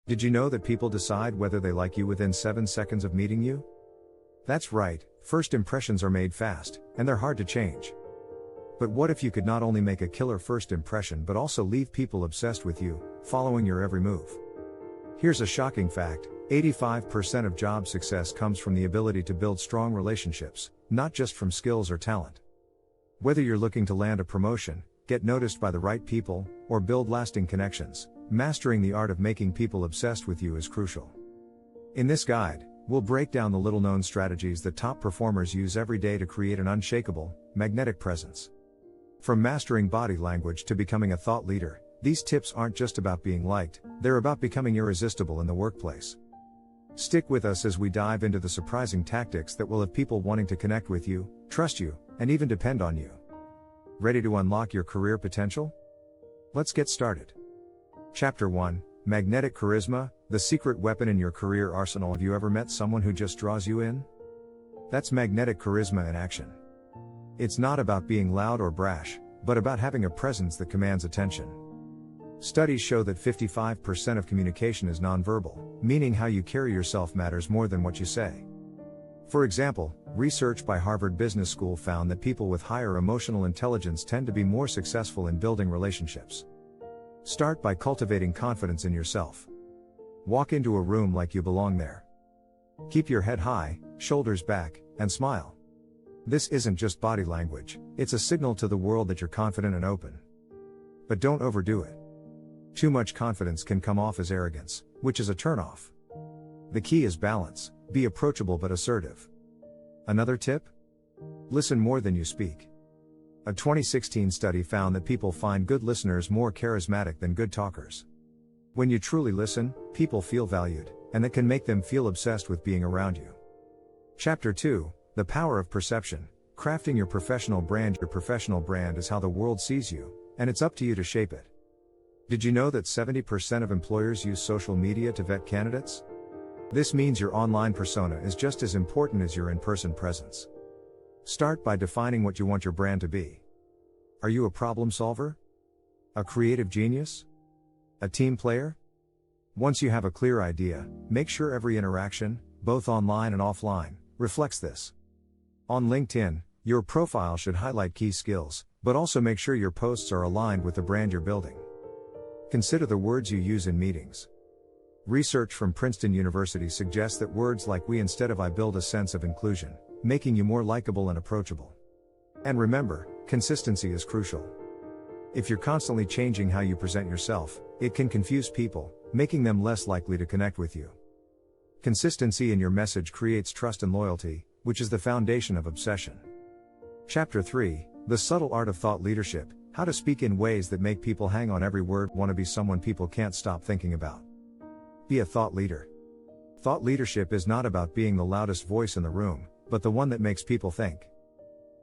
Did you know that people decide whether they like you within 7 seconds of meeting you? That's right, first impressions are made fast, and they're hard to change. But what if you could not only make a killer first impression but also leave people obsessed with you, following your every move? Here's a shocking fact: 85% of job success comes from the ability to build strong relationships, not just from skills or talent. Whether you're looking to land a promotion, get noticed by the right people, or build lasting connections, mastering the art of making people obsessed with you is crucial. In this guide, we'll break down the little-known strategies that top performers use every day to create an unshakable, magnetic presence. From mastering body language to becoming a thought leader, these tips aren't just about being liked, they're about becoming irresistible in the workplace. Stick with us as we dive into the surprising tactics that will have people wanting to connect with you, trust you, and even depend on you. Ready to unlock your career potential? Let's get started. Chapter 1: Magnetic Charisma, the secret weapon in your career arsenal. Have you ever met someone who just draws you in? That's magnetic charisma in action. It's not about being loud or brash, but about having a presence that commands attention. Studies show that 55% of communication is nonverbal, meaning how you carry yourself matters more than what you say. For example, research by Harvard Business School found that people with higher emotional intelligence tend to be more successful in building relationships. Start by cultivating confidence in yourself. Walk into a room like you belong there. Keep your head high, shoulders back, and smile. This isn't just body language, it's a signal to the world that you're confident and open. But don't overdo it. Too much confidence can come off as arrogance, which is a turnoff. The key is balance: be approachable but assertive. Another tip? Listen more than you speak. A 2016 study found that people find good listeners more charismatic than good talkers. When you truly listen, people feel valued, and that can make them feel obsessed with being around you. Chapter 2: The Power of Perception, crafting your professional brand. Your professional brand is how the world sees you, and it's up to you to shape it. Did you know that 70% of employers use social media to vet candidates? This means your online persona is just as important as your in-person presence. Start by defining what you want your brand to be. Are you a problem solver? A creative genius? A team player? Once you have a clear idea, make sure every interaction, both online and offline, reflects this. On LinkedIn, your profile should highlight key skills, but also make sure your posts are aligned with the brand you're building. Consider the words you use in meetings. Research from Princeton University suggests that words like "we" instead of "I" build a sense of inclusion, making you more likable and approachable. And remember, consistency is crucial. If you're constantly changing how you present yourself, it can confuse people, making them less likely to connect with you. Consistency in your message creates trust and loyalty, which is the foundation of obsession. Chapter 3: The Subtle Art of Thought Leadership, how to speak in ways that make people hang on every word. Want to be someone people can't stop thinking about? Be a thought leader. Thought leadership is not about being the loudest voice in the room, but the one that makes people think.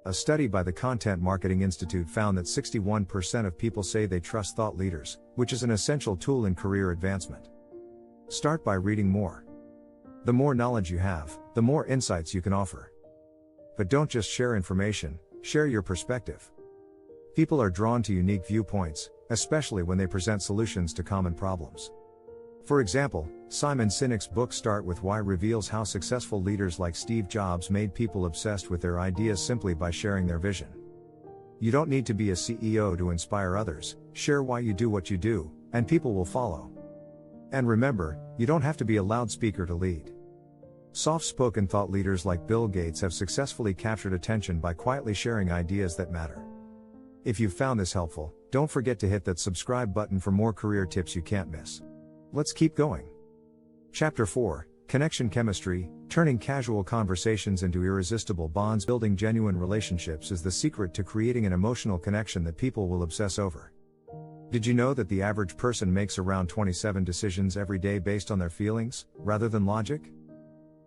A study by the Content Marketing Institute found that 61% of people say they trust thought leaders, which is an essential tool in career advancement. Start by reading more. The more knowledge you have, the more insights you can offer. But don't just share information, share your perspective. People are drawn to unique viewpoints, especially when they present solutions to common problems. For example, Simon Sinek's book Start With Why reveals how successful leaders like Steve Jobs made people obsessed with their ideas simply by sharing their vision. You don't need to be a CEO to inspire others. Share why you do what you do, and people will follow. And remember, you don't have to be a loudspeaker to lead. Soft-spoken thought leaders like Bill Gates have successfully captured attention by quietly sharing ideas that matter. If you found this helpful, don't forget to hit that subscribe button for more career tips you can't miss. Let's keep going. Chapter 4: Connection Chemistry, turning casual conversations into irresistible bonds. Building genuine relationships is the secret to creating an emotional connection that people will obsess over. Did you know that the average person makes around 27 decisions every day based on their feelings, rather than logic?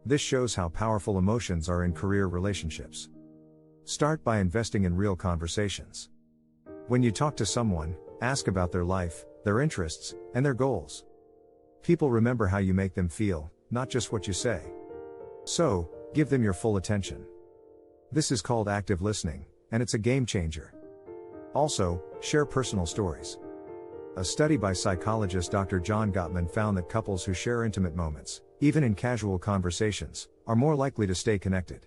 This shows how powerful emotions are in career relationships. Start by investing in real conversations. When you talk to someone, ask about their life, their interests, and their goals. People remember how you make them feel, not just what you say. So, give them your full attention. This is called active listening, and it's a game changer. Also, share personal stories. A study by psychologist Dr. John Gottman found that couples who share intimate moments, even in casual conversations, are more likely to stay connected.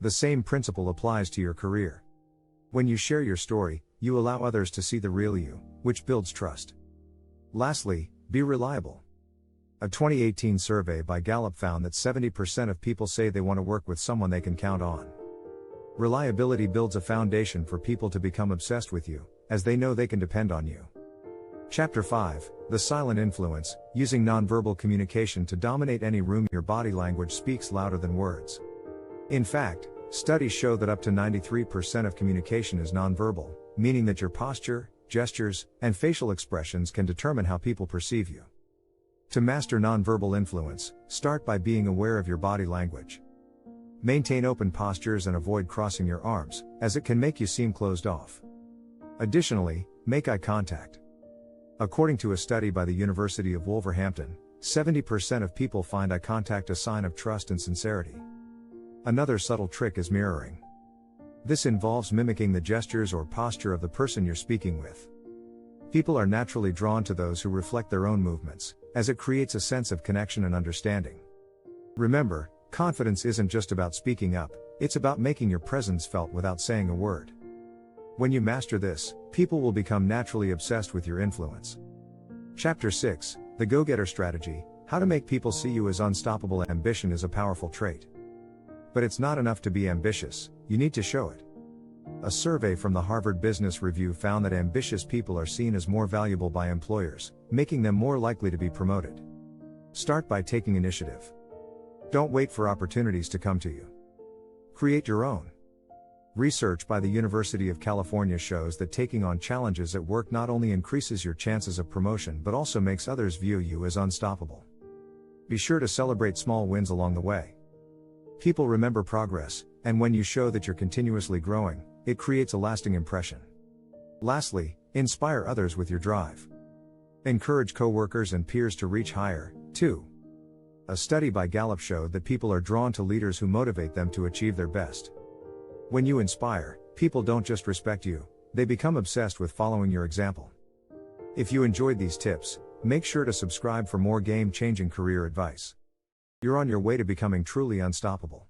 The same principle applies to your career. When you share your story, you allow others to see the real you, which builds trust. Lastly, be reliable. A 2018 survey by Gallup found that 70% of people say they want to work with someone they can count on. Reliability builds a foundation for people to become obsessed with you, as they know they can depend on you. Chapter 5, The Silent Influence, Using Nonverbal Communication to Dominate Any Room. Your body language speaks louder than words. In fact, studies show that up to 93% of communication is nonverbal, meaning that your posture, gestures, and facial expressions can determine how people perceive you. To master nonverbal influence, start by being aware of your body language. Maintain open postures and avoid crossing your arms, as it can make you seem closed off. Additionally, make eye contact. According to a study by the University of Wolverhampton, 70% of people find eye contact a sign of trust and sincerity. Another subtle trick is mirroring. This involves mimicking the gestures or posture of the person you're speaking with. People are naturally drawn to those who reflect their own movements, as it creates a sense of connection and understanding. Remember, confidence isn't just about speaking up, it's about making your presence felt without saying a word. When you master this, people will become naturally obsessed with your influence. Chapter 6, The Go-Getter Strategy, How to Make People See You as Unstoppable. Ambition is a powerful trait. But it's not enough to be ambitious, you need to show it. A survey from the Harvard Business Review found that ambitious people are seen as more valuable by employers, making them more likely to be promoted. Start by taking initiative. Don't wait for opportunities to come to you. Create your own. Research by the University of California shows that taking on challenges at work not only increases your chances of promotion but also makes others view you as unstoppable. Be sure to celebrate small wins along the way. People remember progress, and when you show that you're continuously growing, it creates a lasting impression. Lastly, inspire others with your drive. Encourage coworkers and peers to reach higher, too. A study by Gallup showed that people are drawn to leaders who motivate them to achieve their best. When you inspire, people don't just respect you, they become obsessed with following your example. If you enjoyed these tips, make sure to subscribe for more game-changing career advice. You're on your way to becoming truly unstoppable.